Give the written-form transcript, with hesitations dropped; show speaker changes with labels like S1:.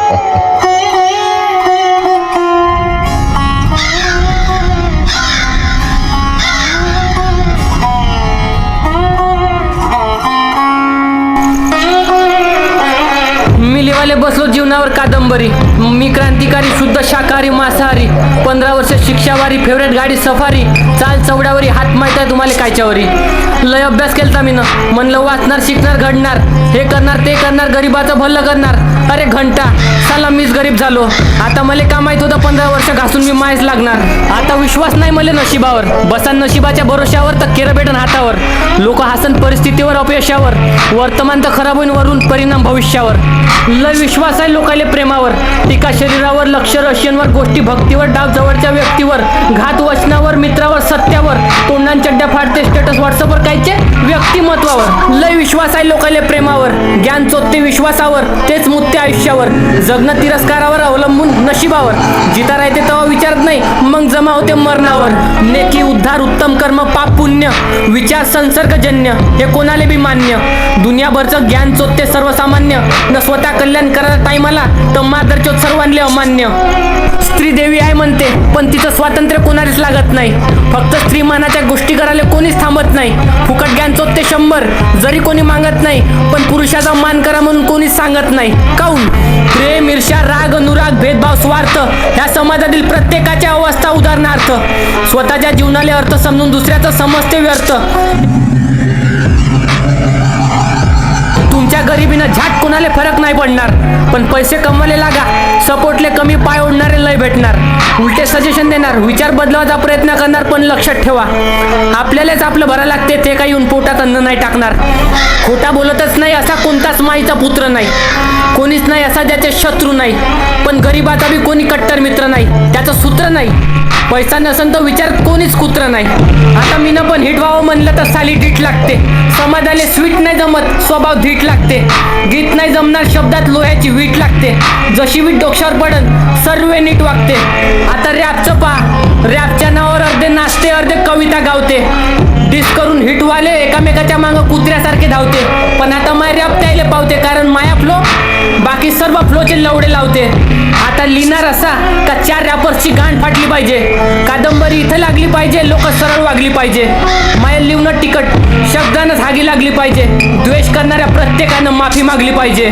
S1: मिलीवाले बसलो जीवनावर कादंबरी, मी क्रांतिकारी शुद्ध शाकाहारी मांसाहारी, 15 वर्ष शिक्षावारी, फेवरेट गाडी सफारी, चाल चौड्यावरी, हात माहित आहे तुम्हाला कायच्यावरी. लय अभ्यास केलता मी म्हणलं वाचणार शिकणार घडणार, हे करणार ते करणार, गरीबाचं भलं करणार. अरे घंटा साला मीच गरीब झालो. आता मला का माहित होतं 15 वर्ष घासून मी मायच लागणार. आता विश्वास नाही मला नशिबावर, बसा नशिबाच्या भरोश्यावर तर केरं भेटन हातावर. लोक हसन परिस्थितीवर अपयशावर, वर्तमान तर खराब होईन वरून परिणाम भविष्यावर. लय विश्वास आहे लोकाले प्रेमावर, टीका शरीरावर, लक्ष रशियनवर, गोष्टी भक्तीवर, डाव जवळच्या व्यक्तीवर, घात वचनावर, मित्रावर, सत्यावर, तोंडान चड्ड्या फाडते स्टेटस व्हॉट्सअपवर कायचे व्यक्तिमत्वावर. लय विश्वास आहे लोकाले प्रेमावर, ज्ञान चोखते विश्वासावर, तेच मुत्ते आयुष्यावर. जगणं तिरस्कारावर अवलंबून नशिबावर, जिता राहते तेव्हा विचारत नाही मग जमा होते मरणावर. नेकी उद्धार उत्तम कर्म पाप पुण्य, विचार संसर्गजन्य, हे कोणाले बी मान्य. दुनियाभरचं ज्ञान चोखते सर्वसामान्य, न स्वतः कल्याण करायला टाईमाला तर मादरचोत सर्वांले अमान्य. स्त्री देवी आहे म्हणते पण तिचं स्वातंत्र्य कोणालाच लागत नाही. फक्त स्त्री मानाच्या गोष्टी करायला कोणीच थांबत नाही. फुकट ज्ञान चोखते 100 जरी कोणी मागत नाही, पण पुरुषाचा मान करा म्हणून कोणीच सांगत नाही. काऊन? प्रेम ईर्ष्या राग अनुराग भेदभाव स्वार्थ, ह्या समाजातील प्रत्येकाच्या अवस्था उदाहरणार्थ. स्वतःच्या जीवनाला अर्थ समजून दुसऱ्याचं समजते व्यर्थ. तुमच्या गरिबीनं झाट कोणाला फरक नाही पडणार, पण पैसे कमवायला लागा, सपोर्टले कमी पाय ओढणारे लय भेटणार. उलटे सजेशन देणार, विचार बदलवायचा प्रयत्न करणार, पण लक्षात ठेवा आपल्यालाच आपलं भरा लागते, ते काही येऊन पोटात अन्न नाही टाकणार. खोटा बोलतच नाही असा कोणताच माईचा पुत्र नाही, कोणीच नाही असा ज्याचे शत्रू नाही, पण गरीबाचा बी कोणी कट्टर मित्र नाही, त्याचं सूत्र नाही. पैसा नसन तर विचार कोणीच कुत्र नाही. आता मीनं पण हिट व्हावं म्हणलं तर साली डीट लागते. समाजाले स्वीट नाही जमत, स्वभाव धीट लागते. गीत नाही जमणार, शब्दात लोह्याची वीट लागते. जशी वीट डोक्यावर पडन सर्व नीट वागते. आता रॅपचं पहा, रॅपच्या नावावर अर्धे नाचते अर्धे कविता गावते. डिस करून हिटवाले एकामेकाच्या मागं कुत्र्यासारखे धावते. पण आता माय रॅप त्यायले पावते, कारण माया फ्लो बाकी सर्व फ्लोचे लवडे लावते. आता लिहिणार असा का 4 रॅपर्सची गांड फाटली पाहिजे, कादंबरी इथं लागली पाहिजे, लोक सरळ वागली पाहिजे. माया लिहून तिकट शब्दानच हागी लागली पाहिजे. द्वेष करणाऱ्या प्रत्येकानं माफी मागली पाहिजे.